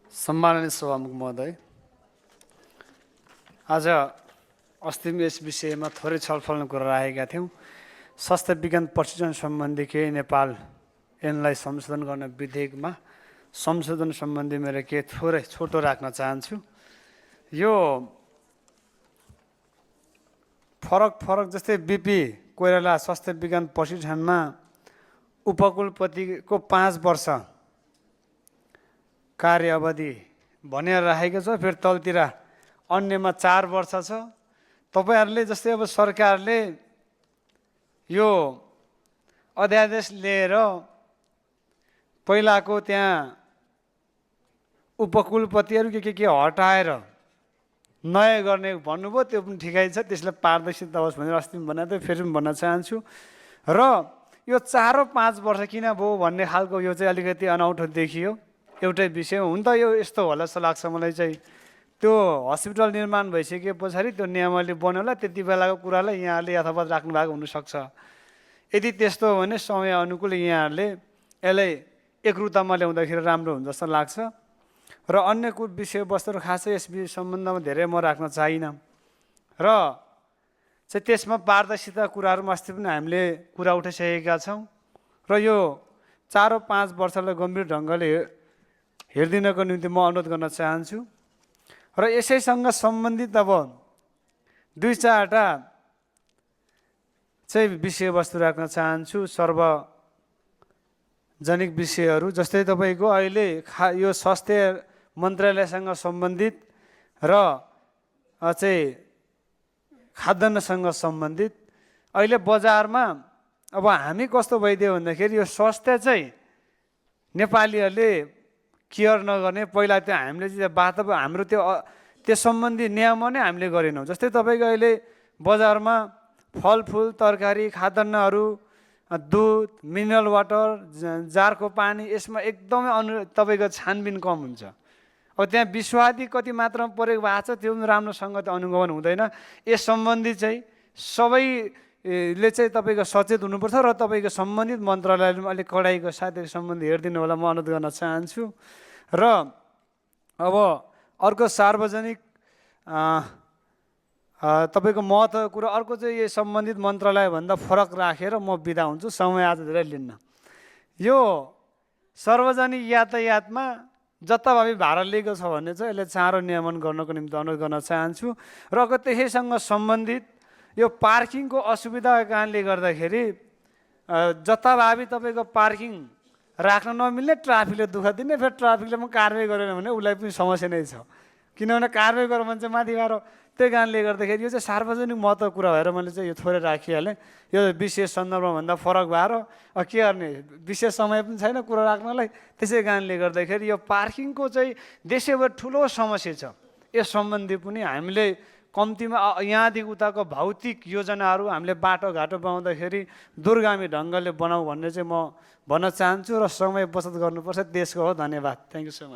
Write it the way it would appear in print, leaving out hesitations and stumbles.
सम्माननीय सभामुख महोदय, आज अस्ति यस विषयमा थोरै छलफल कुरा राखेका थियौँ। स्वास्थ्य विज्ञान प्रशिक्षण सम्बन्धी केही नेपाल ऐनलाई संशोधन गर्न विधेयकमा संशोधन सम्बन्धी मेरो केही थोरै छोटो राख्न चाहन्छु। यो फरक जस्तै बिपी कोइराला स्वास्थ्य विज्ञान प्रशिक्षणमा उपकुलपतिको 5 वर्ष कार्य अवधि भनेर राखेको छ, फेरि तलतिर अन्यमा 4 वर्ष छ। तपाईहरुले जस्तै अब सरकारले यो अध्यादेश लिएर पहिलाको त्यहाँ उपकुलपतिहरु के हटाएर नयाँ गर्ने भन्नुभयो, त्यो पनि ठिकै छ, त्यसले पारदर्शिता होस् भनेर अस्ति पनि भनेको थिएँ, फेरि पनि भन्न चाहन्छु। र यो 4 र 5 वर्ष किन भयो भन्ने खालको यो चाहिँ अलिकति अनौठो देखियो। एउटै विषय हुन त यो यस्तो होला जस्तो लाग्छ मलाई चाहिँ। त्यो हस्पिटल निर्माण भइसके पछाडि त्यो नियमावली बन्योला, त्यति बेलाको कुरालाई यहाँले यथावत राख्नु भएको हुनसक्छ। यदि त्यस्तो हो भने समय अनुकूल यहाँले यसलाई एकरूपतामा ल्याउँदाखेरि राम्रो हुन्छ जस्तो लाग्छ। र अन्य विषयवस्तुहरू खासै यस सम्बन्धमा धेरै म राख्न चाहिनँ। र चाहिँ त्यसमा पारदर्शिता कुराहरूमा अस्ति पनि हामीले कुरा उठाइसकेका छौँ। र यो 4 र 5 वर्षलाई गम्भीर ढङ्गले हेरिदिनको निम्ति म अनुरोध गर्न चाहन्छु। र यसैसँग सम्बन्धित अब 2-4टा चाहिँ विषयवस्तु राख्न चाहन्छु, सार्वजनिक विषयहरू। जस्तै तपाईको अहिले यो स्वास्थ्य मन्त्रालयसँग सम्बन्धित र चाहिँ खाद्यान्नसँग सम्बन्धित अहिले बजारमा अब हामी कस्तो भइदियो भन्दाखेरि यो स्वास्थ्य चाहिँ नेपालीहरूले केयर नगर्ने, पहिला त्यो हामीले चाहिँ हाम्रो त्यो सम्बन्धी नियम नै हामीले गरेनौँ। जस्तै तपाईँको अहिले बजारमा फलफुल, तरकारी, खाद्यान्नहरू, दुध, मिनरल वाटर, जारको पानी, यसमा एकदमै तपाईँको छानबिन कम हुन्छ। अब त्यहाँ विश्वादी कति मात्रामा प्रयोग भएको छ त्यो पनि राम्रोसँग त अनुगमन हुँदैन। यस सम्बन्धी चाहिँ सबैले चाहिँ तपाईँको सचेत हुनुपर्छ र तपाईँको सम्बन्धित मन्त्रालयले पनि अलिक कडाइको साथ यो सम्बन्धी हेरिदिनु होला, म अनुरोध गर्न चाहन्छु। र अब अर्को सार्वजनिक तपाईँको महत्त्वको कुरा, अर्को चाहिँ यो सम्बन्धित मन्त्रालयभन्दा फरक राखेर म बिदा हुन्छु, समय आज धेरै लिन्न। यो सार्वजनिक यातायातमा जताभावी भाडा लिएको छ भने चाहिँ यसले चाँडो नियमन गर्नको निम्ति अनुरोध गर्न चाहन्छु। र अर्को त्यसैसँग सम्बन्धित यो पार्किङको असुविधाको कारणले गर्दाखेरि जताभावी तपाईँको पार्किङ राख्न नमिल्ने, ट्राफिकले दुःख दिने, फेरि ट्राफिकले पनि कारवाही गरेन भने उसलाई पनि समस्या नै छ। किनभने कारवाही गर्यो भने चाहिँ माथि गएर, त्यही कारणले गर्दाखेरि यो चाहिँ सार्वजनिक महत्त्वको कुरा भएर मैले चाहिँ यो थोरै राखिहालेँ। यो विशेष सन्दर्भभन्दा फरक भएर के गर्ने, विशेष समय पनि छैन कुरा राख्नलाई। त्यसै कारणले गर्दाखेरि यो पार्किङको चाहिँ देशैभर ठुलो समस्या छ। यस सम्बन्धी पनि हामीले कम्तीमा यहाँदेखि उताको भौतिक योजनाहरू हामीले बाटोघाटो बनाउँदाखेरि दूरगामी ढङ्गले बनाऊ भन्ने चाहिँ म भन्न चाहन्छु। र समय बचत गर्नुपर्छ, देशको हो। धन्यवाद। Thank you so much.